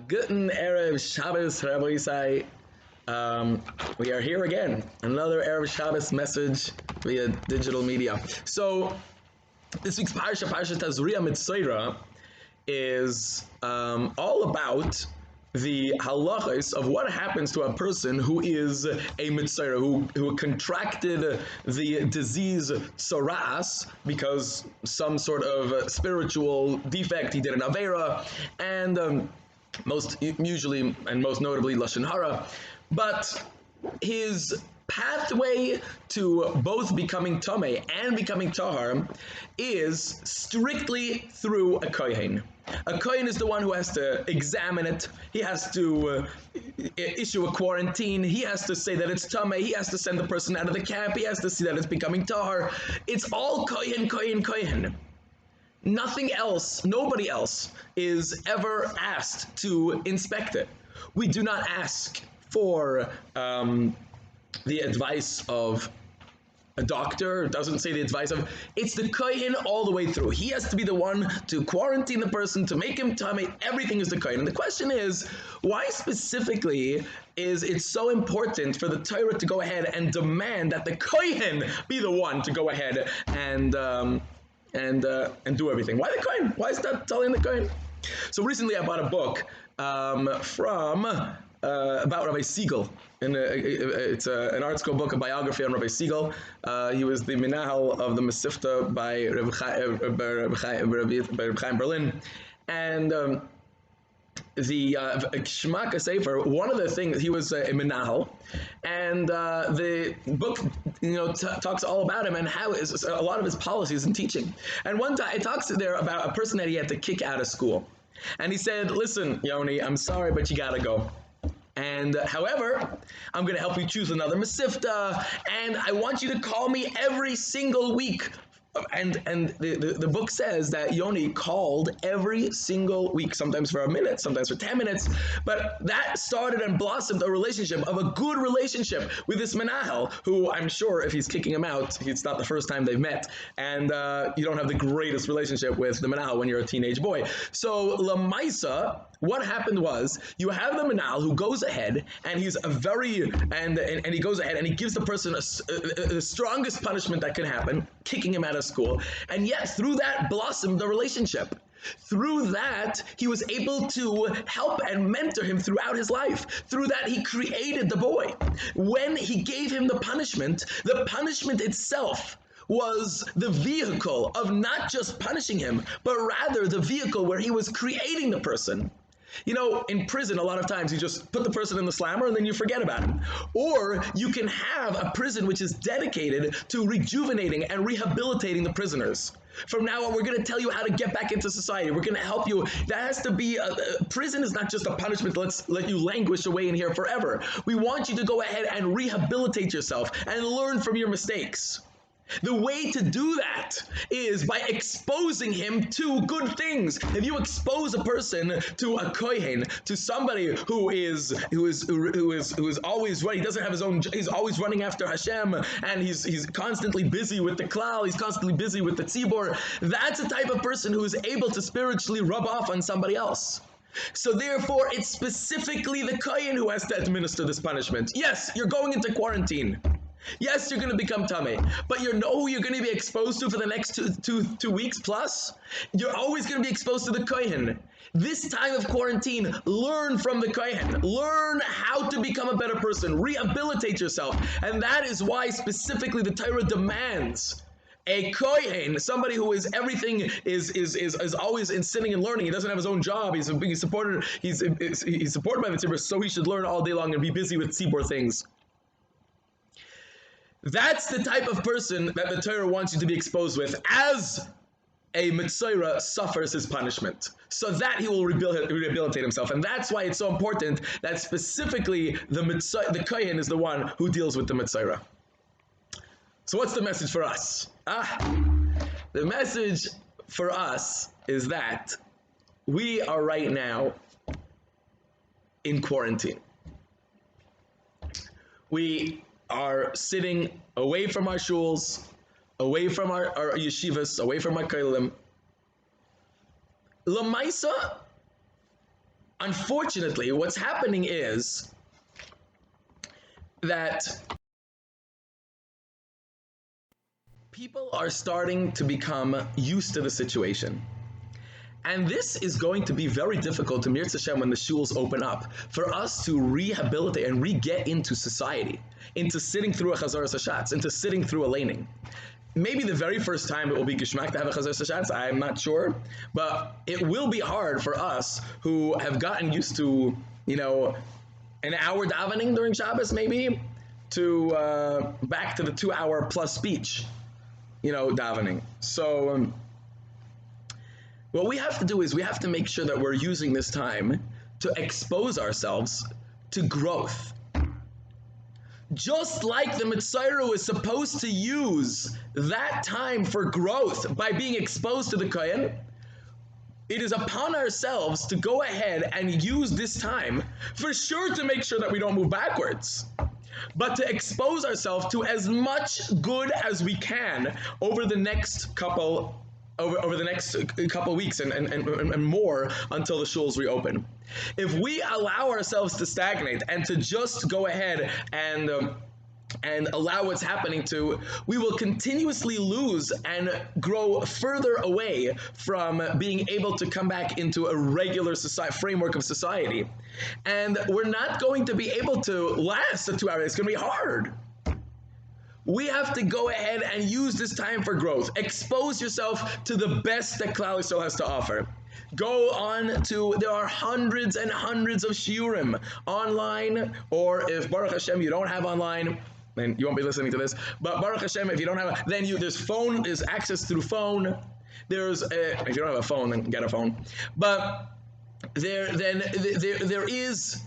Guten Erev Shabbos, Rabbi. We are here again. Another Erev Shabbos message via digital media. So, this week's Parshas Tazria-Metzora, is all about the halachos of what happens to a person who is a Metzora, who contracted the disease Tzoras because some sort of spiritual defect, he did an Avera, and most usually and most notably Lashon Hara, but his pathway to both becoming Tameh and becoming Tahar is strictly through a Kohen. A Kohen is the one who has to examine it. He has to issue a quarantine. He has to say that it's Tameh. He has to send the person out of the camp. He has to see that it's becoming Tahar. It's all Kohen, Kohen, Kohen. Nothing else, nobody else is ever asked to inspect it. We do not ask for the advice of a doctor. It doesn't say the advice of, it's the Kohen all the way through. He has to be the one to quarantine the person, to make him tummy. Everything is the Kohen. And the question is, why specifically is it so important for the Torah to go ahead and demand that the Kohen be the one to go ahead and do everything? Why the Kohen? Why is that telling the Kohen? So recently I bought a book from about Rabbi Siegel. It's an art school book, a biography on Rabbi Siegel. He was the Minahal of the Mesivta by Reb Chaim Berlin. And the Shmaka Sefer, one of the things, he was a Minahal, and the book, talks all about him and how a lot of his policies and teaching. And one time it talks there about a person that he had to kick out of school. And he said, listen, Yoni, I'm sorry, but you gotta go. And however, I'm going to help you choose another Mesivta, and I want you to call me every single week. And the book says that Yoni called every single week, sometimes for a minute, sometimes for 10 minutes, but that started and blossomed a relationship, of a good relationship with this Menahel, who I'm sure if he's kicking him out, it's not the first time they've met, and you don't have the greatest relationship with the Menahel when you're a teenage boy. So Lamaisa, what happened was, you have the Menahel who goes ahead, and he's and he goes ahead and he gives the person the strongest punishment that can happen, kicking him out of school, and yet through that blossomed the relationship. Through that, he was able to help and mentor him throughout his life. Through that, he created the boy. When he gave him the punishment itself was the vehicle of not just punishing him, but rather the vehicle where he was creating the person. In prison, a lot of times you just put the person in the slammer and then you forget about him. Or you can have a prison which is dedicated to rejuvenating and rehabilitating the prisoners. From now on, we're going to tell you how to get back into society. We're going to help you. That has to be, prison is not just a punishment. Let's let you languish away in here forever. We want you to go ahead and rehabilitate yourself and learn from your mistakes. The way to do that is by exposing him to good things. If you expose a person to a kohen, to somebody who is always running, he doesn't have his own, he's always running after Hashem, and he's constantly busy with the klal, he's constantly busy with the tzibor, that's a type of person who is able to spiritually rub off on somebody else. So therefore, it's specifically the kohen who has to administer this punishment. Yes, you're going into quarantine. Yes, you're going to become Tameh, but you know who you're going to be exposed to for the next two weeks plus? You're always going to be exposed to the Kohen. This time of quarantine, learn from the Kohen. Learn how to become a better person. Rehabilitate yourself. And that is why specifically the Torah demands a Kohen, somebody who is everything, is always in sitting and learning. He doesn't have his own job. He's supported. He's supported by the tzibur, so he should learn all day long and be busy with tzibur things. That's the type of person that the Torah wants you to be exposed with as a Metzora suffers his punishment, so that he will rehabilitate himself. And that's why it's so important that specifically the Kohen is the one who deals with the Metzora. So what's the message for us? The message for us is that we are right now in quarantine. We are sitting away from our shuls, away from our yeshivas, away from our kolim. Lamaisa, unfortunately, what's happening is that people are starting to become used to the situation. And this is going to be very difficult to Mirz Hashem when the shuls open up, for us to rehabilitate and re-get into society, into sitting through a Chazaras Hashatz, into sitting through a laning. Maybe the very first time it will be Geshmak to have a Chazaras Hashatz, I'm not sure, but it will be hard for us who have gotten used to, an hour davening during Shabbos maybe, to back to the 2-hour plus speech, davening. So what we have to do is we have to make sure that we're using this time to expose ourselves to growth. Just like the Metzora was supposed to use that time for growth by being exposed to the Kohen, it is upon ourselves to go ahead and use this time for sure to make sure that we don't move backwards, but to expose ourselves to as much good as we can over the next couple weeks and more until the shuls reopen. If we allow ourselves to stagnate and to just go ahead and allow what's happening we will continuously lose and grow further away from being able to come back into a regular framework of society. And we're not going to be able to last the 2 hours. It's going to be hard. We have to go ahead and use this time for growth. Expose yourself to the best that Klal Yisrael has to offer. Go on there are hundreds and hundreds of shiurim online, or if Baruch Hashem you don't have online, then you won't be listening to this. But Baruch Hashem, if you don't have, then there's access through phone. If you don't have a phone, then get a phone. But there is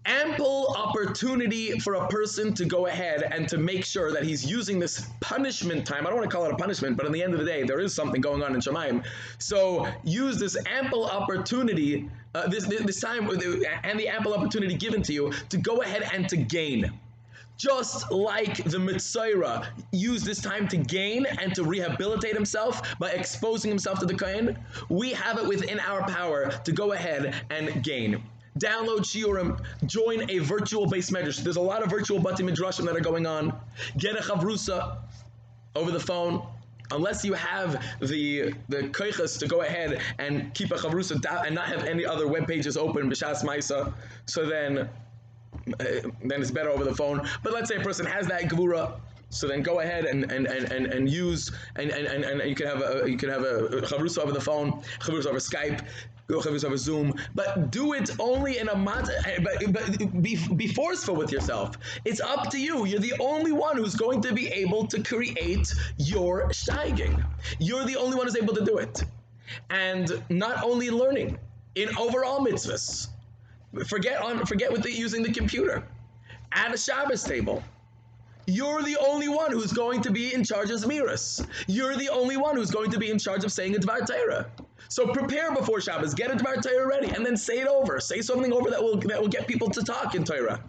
ample opportunity for a person to go ahead and to make sure that he's using this punishment time. I don't want to call it a punishment, but at the end of the day, there is something going on in Shemayim. So use this ample opportunity, this time, and the ample opportunity given to you to go ahead and to gain. Just like the Metzora used this time to gain and to rehabilitate himself by exposing himself to the Kohen, we have it within our power to go ahead and gain. Download shiurim, join a virtual base medrash. There's a lot of virtual bati midrashim that are going on. Get a chavrusa over the phone. Unless you have the koiches to go ahead and keep a chavrusa and not have any other web pages open b'shas ma'isa, so then it's better over the phone. But let's say a person has that gevura, so then go ahead and use and you can have a chavrusa over the phone, chavrusa over Skype, chavrusa over Zoom, but do it only in but be forceful with yourself. It's up to you. You're the only one who's going to be able to create your steiging. You're the only one who's able to do it. And not only learning, in overall mitzvahs. Forget with using the computer. At a Shabbos table. You're the only one who's going to be in charge of Zmiras. You're the only one who's going to be in charge of saying a Dvar Torah. So prepare before Shabbos, get a Dvar Torah ready, and then say it over. Say something over that will get people to talk in Torah.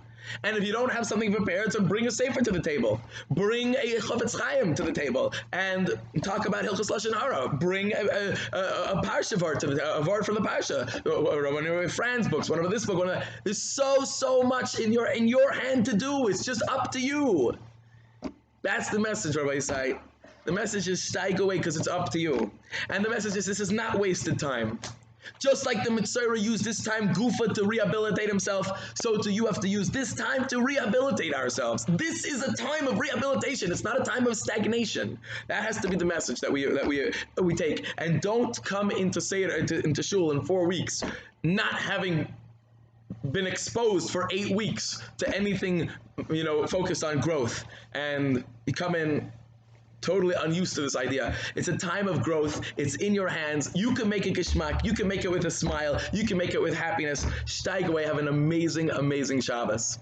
And if you don't have something prepared, so bring a sefer to the table. Bring a Chofetz Chaim to the table and talk about Hilchos Lashon Hara. Bring a Parsha vart a vart from the Parsha. One of my friends' books, one of this book. There's so much in your hand to do. It's just up to you. That's the message, Rabbi Yisai. The message is steig away because it's up to you. And the message is this is not wasted time. Just like the Metzora used this time Gufa to rehabilitate himself, so too you have to use this time to rehabilitate ourselves. This is a time of rehabilitation. It's not a time of stagnation. That has to be the message that we take. And don't come into shul in 4 weeks not having been exposed for 8 weeks to anything focused on growth, and you come in totally unused to this idea. It's a time of growth. It's in your hands. You can make it geschmack. You can make it with a smile. You can make it with happiness. Steig away. Have an amazing, amazing Shabbos.